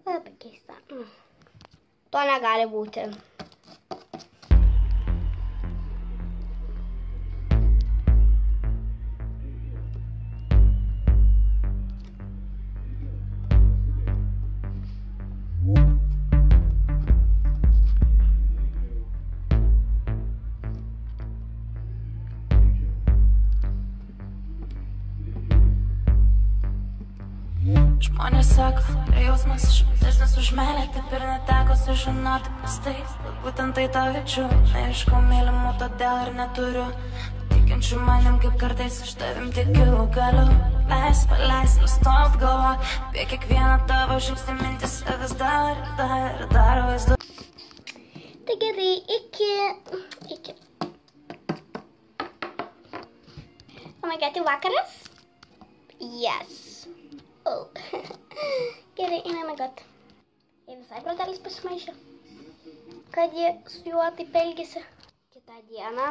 Labai keista. To negali būti. Žmonės sako, tai jausmas šventesnis už meilę, taip ir neteko sužinoti, kas tai, bet būtent tai tau jaučiu. Neieškau mylimų, todėl ir neturiu tikinčių manim, kaip kartais aš tavim tikiu. Galiu paleist, nustot galvot apie kiekvieną tavo žingsnį, mintis vis dar vaizdu. Tai gerai, iki. Pamagėti vakaras? Yes. Oh. Gerai, einame gat. Jie visai protelis pasimaišė, kad jie su juo taip elgėsi. Kitą dieną.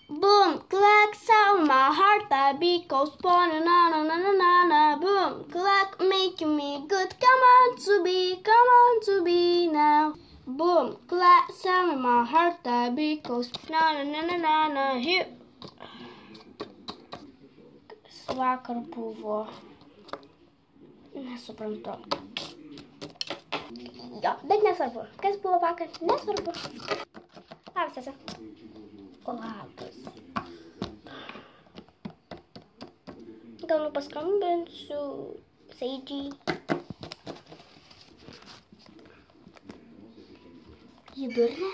Boom, clack, sound my heart, I beat goes on, na na na na na na. Boom, clack, making me good, come on to be now. Boom, clack, sound my heart, I beat goes na na na na na na. Here. Vakar buvo. Nesuprantu. Jo, bet nesvarbu. Kas buvo vakar? Nesvarbu. Labas, esi. Labas. Gal paskambinsiu Seidžiai. Ji durne?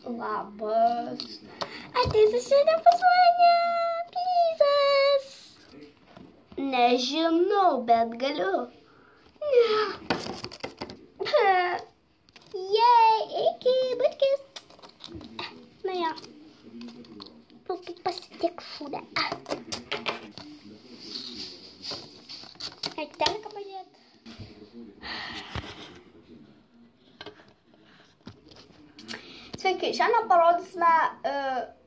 Labas. Ateisi šiandien pas mane, plyzas. Nežinau, bet galiu. Jei, iki, butkis. Na jo. Plaukit pasitiek šūdę. Eik teleką padėt. Sveiki, šiandien parodysime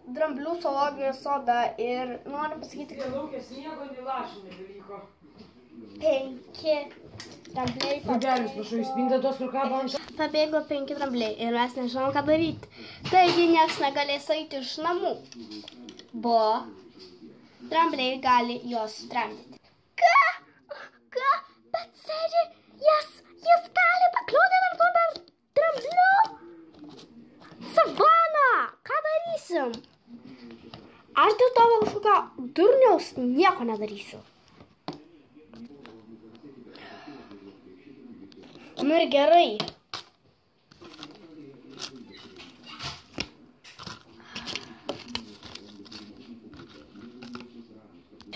Dramblių zoologijos sodą ir noriu pasakyti, kad Laukė sniego, nei lašų nebeliko. 5 drambliai Pagėlis, prašau, įspinti tos, kur kabo ant pabėgo 5 drambliai ir mes nežinom, ką daryti. Taigi nieks negalės eiti iš namų, bo drambliai gali juos tramdyti. Ką? Bet sėdži, jis gali pakliūti ant to dramblių? Savana, ką darysim? Aš dėl to kažkokio durniaus nieko nedarysiu. Nu ir gerai.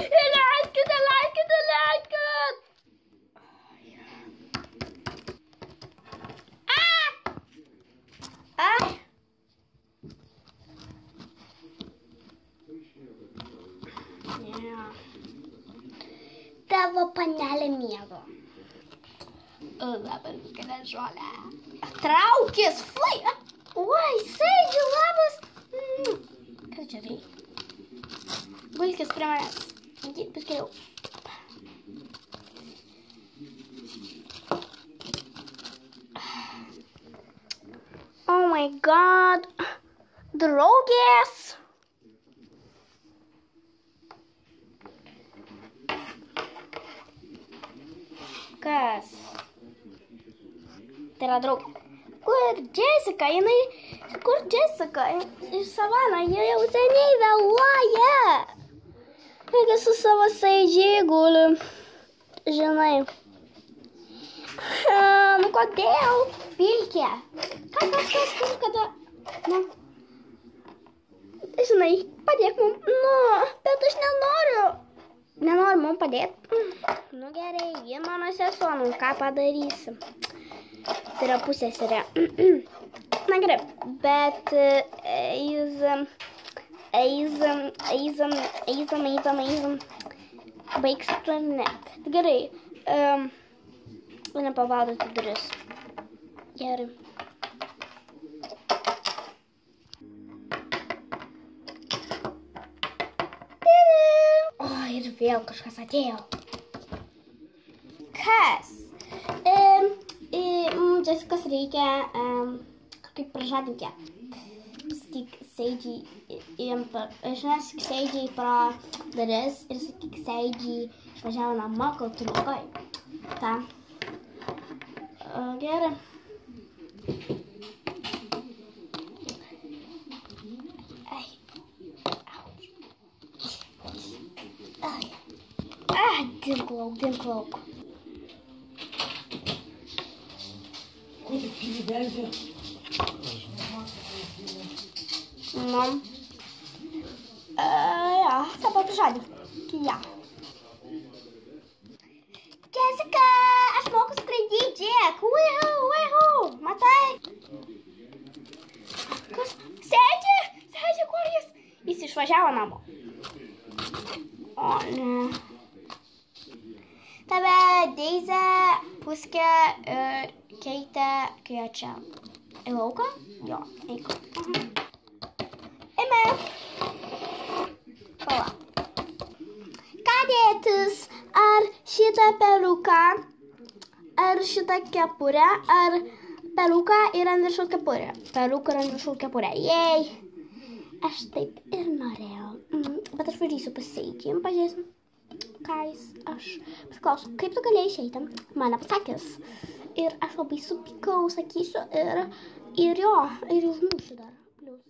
Leiskit! Tavo panelė miego. Dabar viską žolę. Traukis, fai. Oi, Seidžiu, labas. Kas čia tai? Gulkis prie manęs. Bus geriau. Oh my god. Draugės. Kas? Tai yra draugė. Kur Jessica? Kur Jessica? Iš Savana, jie jau seniai vėluoja. Taigi su savo Seidžiai guli. Žinai. Nu kodėl? Vilkė. Kas, kada? Nu. Žinai, padėk mum. Nu, bet aš nenoriu. Nenori mum padėti. Nu gerai, ji mano sesuo, nu ką padarysim. Tai yra pusseserė. Na gerai, bet eizam. Baigsit ar ne? Tai gerai, nepavaldote duris. Gerai. Vėl kažkas atėjo. Kas? Jessicas reikia kaip pražadinti ją. Sakyk Seidžiai pro duris ir sakyk Seidžiai išvažiavo namo, kol tu miegoji. Ta. Gerai. Dinklauk. Ko tik įveldė? Nu. Ja, dabar pažadink. Ja. Jessica, aš moku skraidyti, Jack. Uihu. Matai? Kas? Sėdi, kur jis? Jis išvažiavo namo. O, ne. Tave Deizė, Puskė ir Keitė kviečia į lauką? Jo, eik. Eime. Pala. Ką dėtis? Ar šitą peruką, ar šitą kepurę, ar peruką ir ant viršaus kepurę? Peruką ir ant viršaus kepurę. Jej. Aš taip ir norėjau. Bet aš varysiu pasiekim, pažiūrėsim. Kais, aš pasiklausiu, kaip tu galėjai išeiti, mane pasakys. Ir aš labai supykau, sakysiu, ir užmušiu dar. Plius.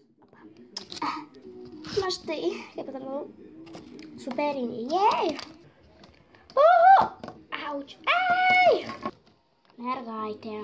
Na štai, kaip atrodo, superinė, jej! Uhu! Auč, ei! Mergaitė.